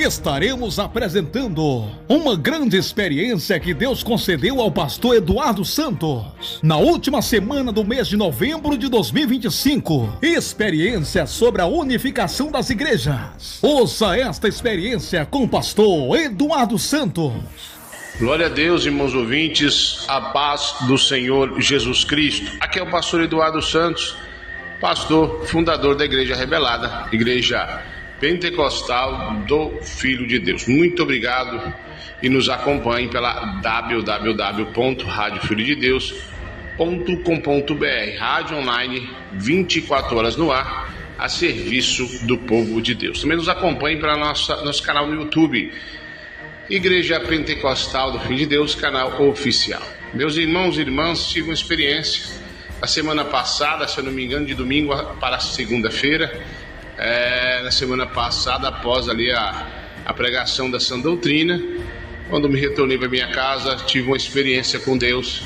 estaremos apresentando uma grande experiência que Deus concedeu ao pastor Eduardo Santos na última semana do mês de novembro de 2025. Experiência sobre a unificação das igrejas. Ouça esta experiência com o pastor Eduardo Santos. Glória a Deus, irmãos ouvintes, a paz do Senhor Jesus Cristo. Aqui é o pastor Eduardo Santos, pastor, fundador da Igreja Rebelada, Igreja Pentecostal do Filho de Deus. Muito obrigado e nos acompanhe pela www.radiofilhodedeus.com.br, rádio online 24 horas no ar, a serviço do povo de Deus. Também nos acompanhe pelo nosso canal no YouTube, Igreja Pentecostal do Filho de Deus, canal oficial. Meus irmãos e irmãs, tive uma experiência a semana passada, se eu não me engano, de domingo para segunda-feira. Na semana passada, após ali a pregação da sã doutrina, quando me retornei para minha casa, tive uma experiência com Deus.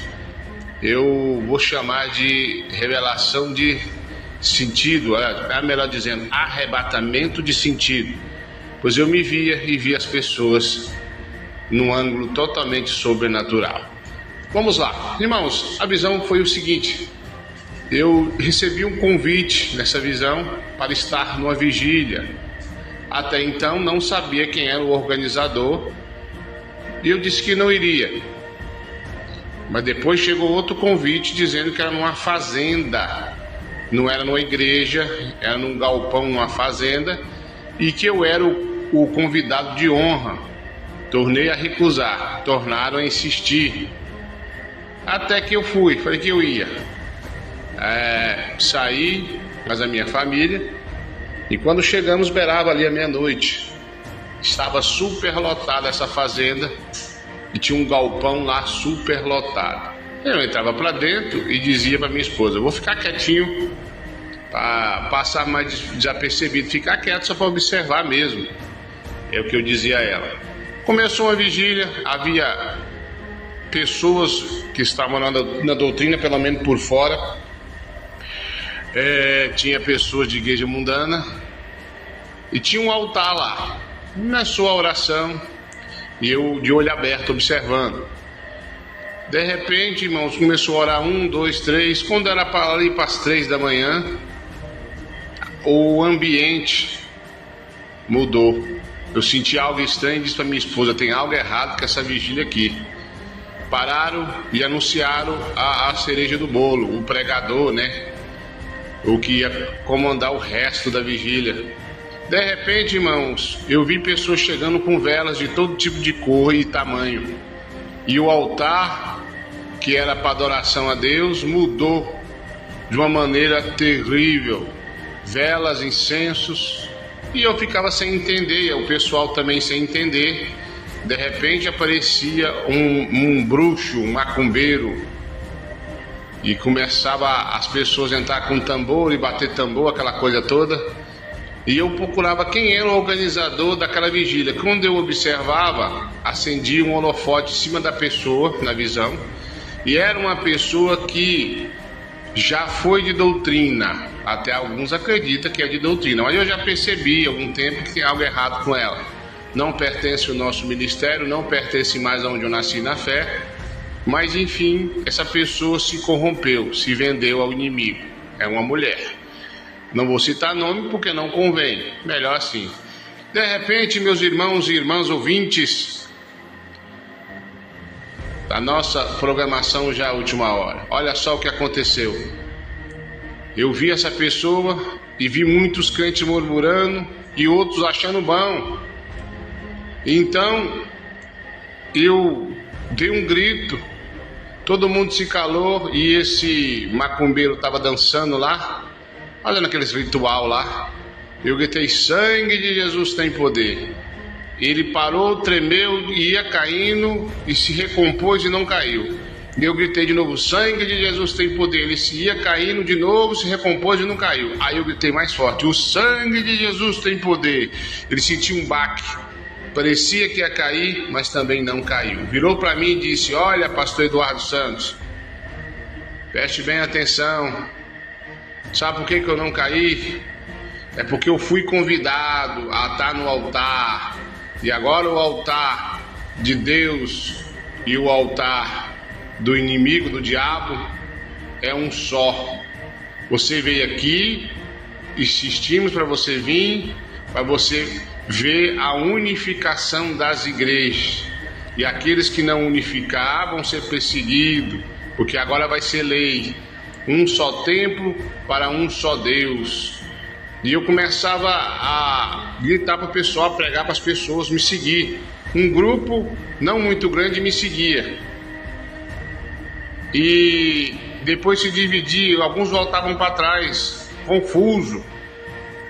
Eu vou chamar de revelação de sentido, melhor dizendo, arrebatamento de sentido, pois eu me via e via as pessoas num ângulo totalmente sobrenatural. Vamos lá, irmãos, a visão foi o seguinte: eu recebi um convite nessa visão para estar numa vigília. Até então não sabia quem era o organizador e eu disse que não iria. Mas depois chegou outro convite dizendo que era numa fazenda, não era numa igreja, era num galpão, numa fazenda, e que eu era o convidado de honra. Tornei a recusar, tornaram a insistir, até que eu fui, falei que eu ia. Saí com a minha família e quando chegamos beirava ali a meia-noite. Estava super lotada essa fazenda e tinha um galpão lá super lotado. Eu entrava para dentro e dizia para minha esposa: eu vou ficar quietinho para passar mais desapercebido, ficar quieto só para observar mesmo. É o que eu dizia a ela. Começou uma vigília, havia pessoas que estavam na doutrina, pelo menos por fora. Tinha pessoas de igreja mundana e tinha um altar lá. Começou a oração e eu de olho aberto observando. De repente, irmãos, começou a orar 1, 2, 3. Quando era para ir para as 3 da manhã, o ambiente mudou. Eu senti algo estranho e disse para minha esposa: tem algo errado com essa vigília aqui. Pararam e anunciaram a cereja do bolo, o pregador, né? O que ia comandar o resto da vigília. De repente, irmãos, eu vi pessoas chegando com velas de todo tipo de cor e tamanho. E o altar, que era para adoração a Deus, mudou de uma maneira terrível. Velas, incensos. E eu ficava sem entender, o pessoal também sem entender. De repente aparecia um bruxo, um macumbeiro, e começava as pessoas a entrar com tambor e bater tambor, aquela coisa toda. E eu procurava quem era o organizador daquela vigília. Quando eu observava, acendia um holofote em cima da pessoa, na visão, e era uma pessoa que já foi de doutrina. Até alguns acreditam que é de doutrina, mas eu já percebi há algum tempo que tem algo errado com ela. Não pertence ao nosso ministério, não pertence mais aonde eu nasci na fé. Mas enfim, essa pessoa se corrompeu, se vendeu ao inimigo. É uma mulher. Não vou citar nome porque não convém, melhor assim. De repente, meus irmãos e irmãs ouvintes, da nossa programação já à última hora, olha só o que aconteceu. Eu vi essa pessoa e vi muitos crentes murmurando e outros achando bom. Então eu dei um grito, todo mundo se calou e esse macumbeiro estava dançando lá, fazendo aqueles ritual lá. Eu gritei: sangue de Jesus tem poder. Ele parou, tremeu, ia caindo e se recompôs e não caiu. Eu gritei de novo: sangue de Jesus tem poder. Ele se ia caindo de novo, se recompôs e não caiu. Aí eu gritei mais forte: o sangue de Jesus tem poder. Ele sentiu um baque, parecia que ia cair, mas também não caiu. Virou para mim e disse: olha, pastor Eduardo Santos, preste bem atenção. Sabe por que eu não caí? É porque eu fui convidado a estar no altar E agora o altar de Deus e o altar do inimigo, do diabo, é um só. Você veio aqui, insistimos para você vir, para você ver a unificação das igrejas. E aqueles que não unificar vão ser perseguidos, porque agora vai ser lei. Um só templo para um só Deus. E eu começava a gritar para o pessoal, a pregar para as pessoas me seguir. Um grupo não muito grande me seguia. E depois se dividia, alguns voltavam para trás, confuso,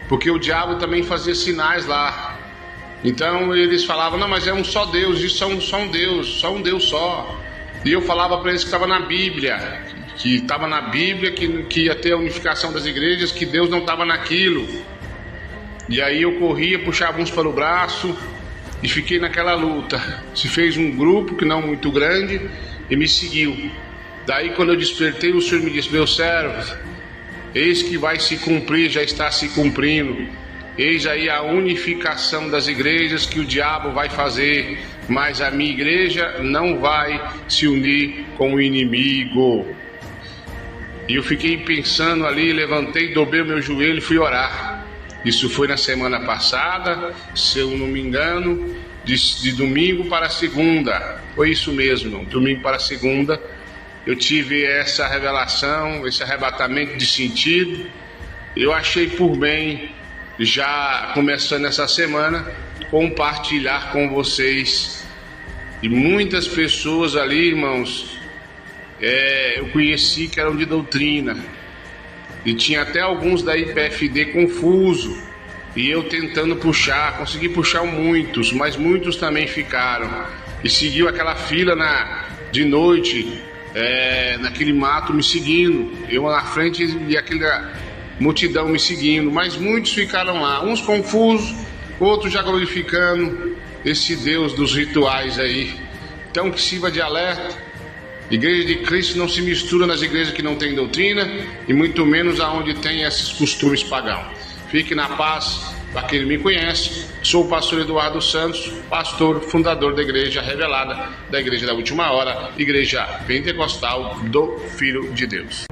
porque o diabo também fazia sinais lá. Então eles falavam, não, mas é um só Deus, isso é só um Deus, só um Deus só. E eu falava para eles que estava na Bíblia, que ia ter a unificação das igrejas, que Deus não estava naquilo. E aí eu corria, puxava uns para o braço e fiquei naquela luta. Se fez um grupo, que não muito grande, e me seguiu. Daí quando eu despertei, o Senhor me disse, meu servo, eis que vai se cumprir, já está se cumprindo. Eis aí a unificação das igrejas que o diabo vai fazer, mas a minha igreja não vai se unir com o inimigo. E eu fiquei pensando ali, levantei, dobrei o meu joelho e fui orar. Isso foi na semana passada, se eu não me engano, de domingo para segunda. Foi isso mesmo, domingo para segunda. Eu tive essa revelação, esse arrebatamento de sentido. Eu achei por bem, já começando essa semana, compartilhar com vocês. E muitas pessoas ali, irmãos, eu conheci que eram de doutrina. E tinha até alguns da IPFD confuso. E eu tentando puxar, consegui puxar muitos, mas muitos também ficaram. E seguiu aquela fila de noite, naquele mato me seguindo. Eu na frente e aquela multidão me seguindo. Mas muitos ficaram lá, uns confusos, outros já glorificando esse Deus dos rituais aí. Então que sirva de alerta. Igreja de Cristo não se mistura nas igrejas que não têm doutrina e muito menos aonde tem esses costumes pagãos. Fique na paz. Para quem me conhece, sou o pastor Eduardo Santos, pastor fundador da Igreja Revelada, da Igreja da Última Hora, Igreja Pentecostal do Filho de Deus.